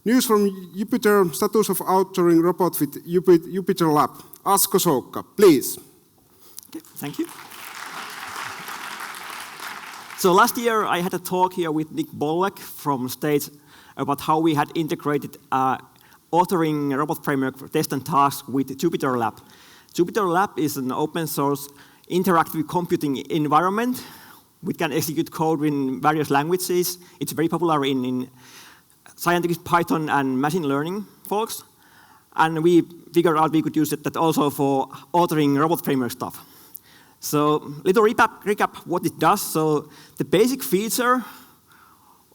News from Jupyter, status of authoring robot with Jupyter Lab. Asko Soukka, please. Okay, thank you. So last year I had a talk here with Nick Bolek from States about how we had integrated authoring robot framework for test and tasks with Jupyter Lab. Jupyter Lab is an open source interactive computing environment. We can execute code in various languages. It's very popular in scientific Python and machine learning folks. And we figured out we could use that also for authoring robot framework stuff. So little recap what it does. So the basic feature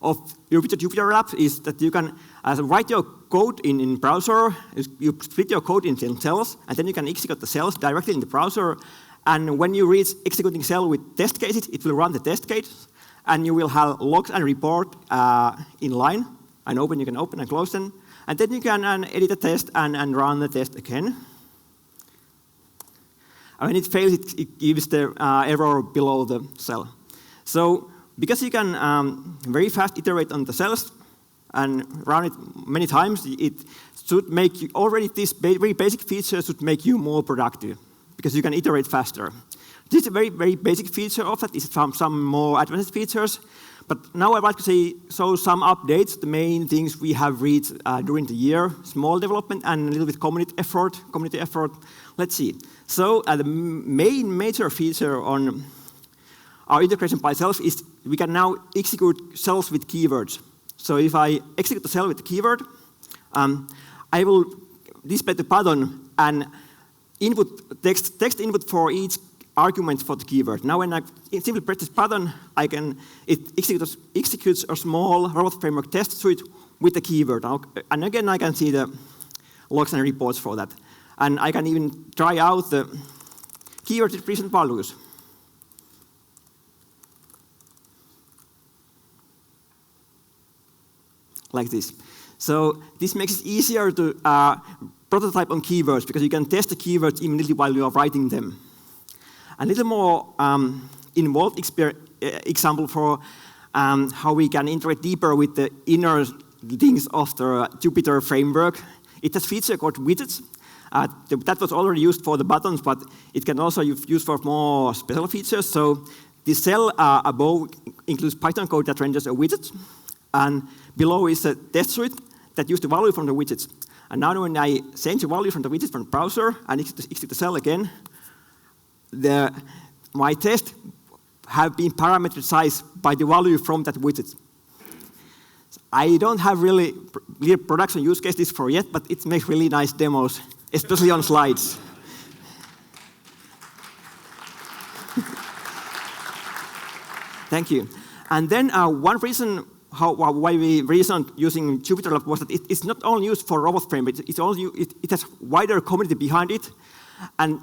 of Jupyter Lab is that you can write your code in browser. You split your code into cells, and then you can execute the cells directly in the browser. And when you reach executing cell with test cases, it will run the test case, and you will have logs and report in line. And you can open and close them. And then you can edit the test and run the test again. And when it fails, it gives the error below the cell. So because you can very fast iterate on the cells and run it many times, it should make you, already this very basic feature should make you more productive because you can iterate faster. This is a very, very basic feature of that. This is some more advanced features. But now I'd like to show some updates, the main things we have reached during the year, small development and a little bit community effort. Let's see. So the main major feature on our integration by cells is we can now execute cells with keywords. So if I execute the cell with the keyword, I will display the button and input text input for each argument for the keyword. Now when I simply press this button, it executes a small robot framework test suite with the keyword. And again, I can see the logs and reports for that. And I can even try out the keyword represent values. Like this. So this makes it easier to prototype on keywords because you can test the keywords immediately while you are writing them. A little more involved example for how we can integrate deeper with the inner things of the Jupyter framework. It has a feature called widgets. That was already used for the buttons, but it can also be used for more special features. So the cell above includes Python code that renders a widget, and below is a test suite that uses the value from the widgets. And now when I change the value from the widget from the browser and execute the cell again, my tests have been parameterized by the value from that widget. I don't have really clear production use cases for yet, but it makes really nice demos, especially on slides. Thank you. And then one reason why we reasoned using Jupyter Lab was that it's not only used for robot framework, it has wider community behind it. And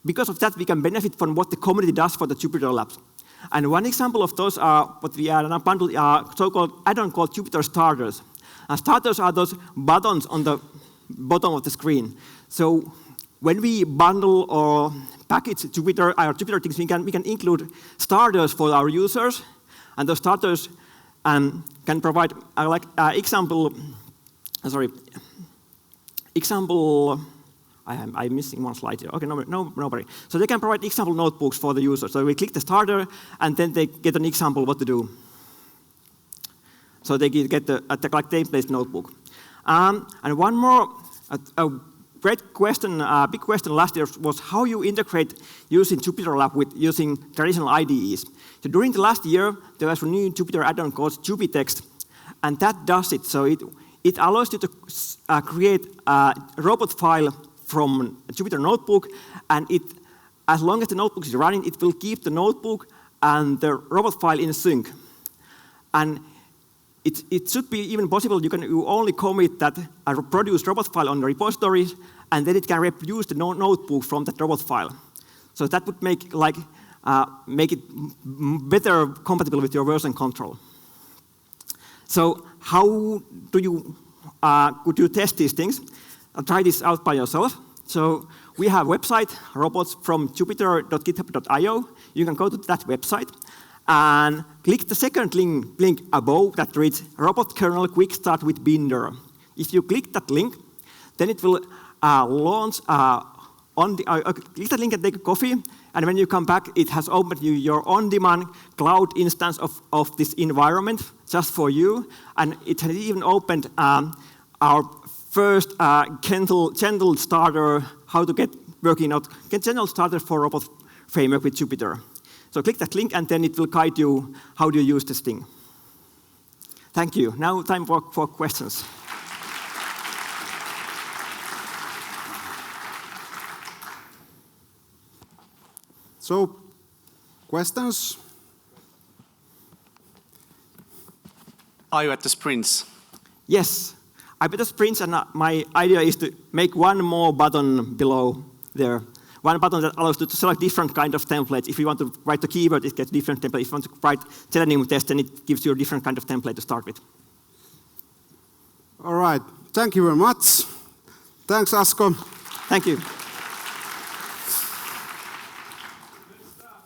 because of that, we can benefit from what the community does for the Jupyter Labs. And one example of those are what we are now bundled so-called add-on called Jupyter Starters. And starters are those buttons on the bottom of the screen. So when we bundle or package Jupyter things, we can include starters for our users, and those starters can provide example. I'm missing one slide here. Okay, nobody. So they can provide example notebooks for the user. So we click the starter, and then they get an example what to do. So they get a template notebook. And one more great question, big question last year was how you integrate using Jupyter Lab with using traditional IDEs. So during the last year, there was a new Jupyter add-on called JupyText, and that does it. So it allows you to create a robot file from a Jupyter notebook, and as long as the notebook is running, it will keep the notebook and the robot file in sync. And it should be even possible you only commit that produced robot file on the repository, and then it can reproduce the notebook from that robot file. So that would make it better compatible with your version control. So how could you test these things? Try this out by yourself. So we have a website, robots.jupyter.github.io. You can go to that website and click the second link above that reads Robot Kernel Quick Start with Binder. If you click that link, then it will launch click that link and take a coffee, and when you come back, it has opened you your on-demand cloud instance of this environment just for you, and it has even opened our first gentle starter, how to get working out, general starter for robot framework with Jupyter. So click that link, and then it will guide you how to use this thing. Thank you. Now time for questions. So, questions? Are you at the sprints? Yes, I'm at the sprints, and my idea is to make one more button below there. One button that allows you to select different kind of templates. If you want to write the keyword, it gets different template. If you want to write Selenium test, then it gives you a different kind of template to start with. All right. Thank you very much. Thanks, Asko. Thank you.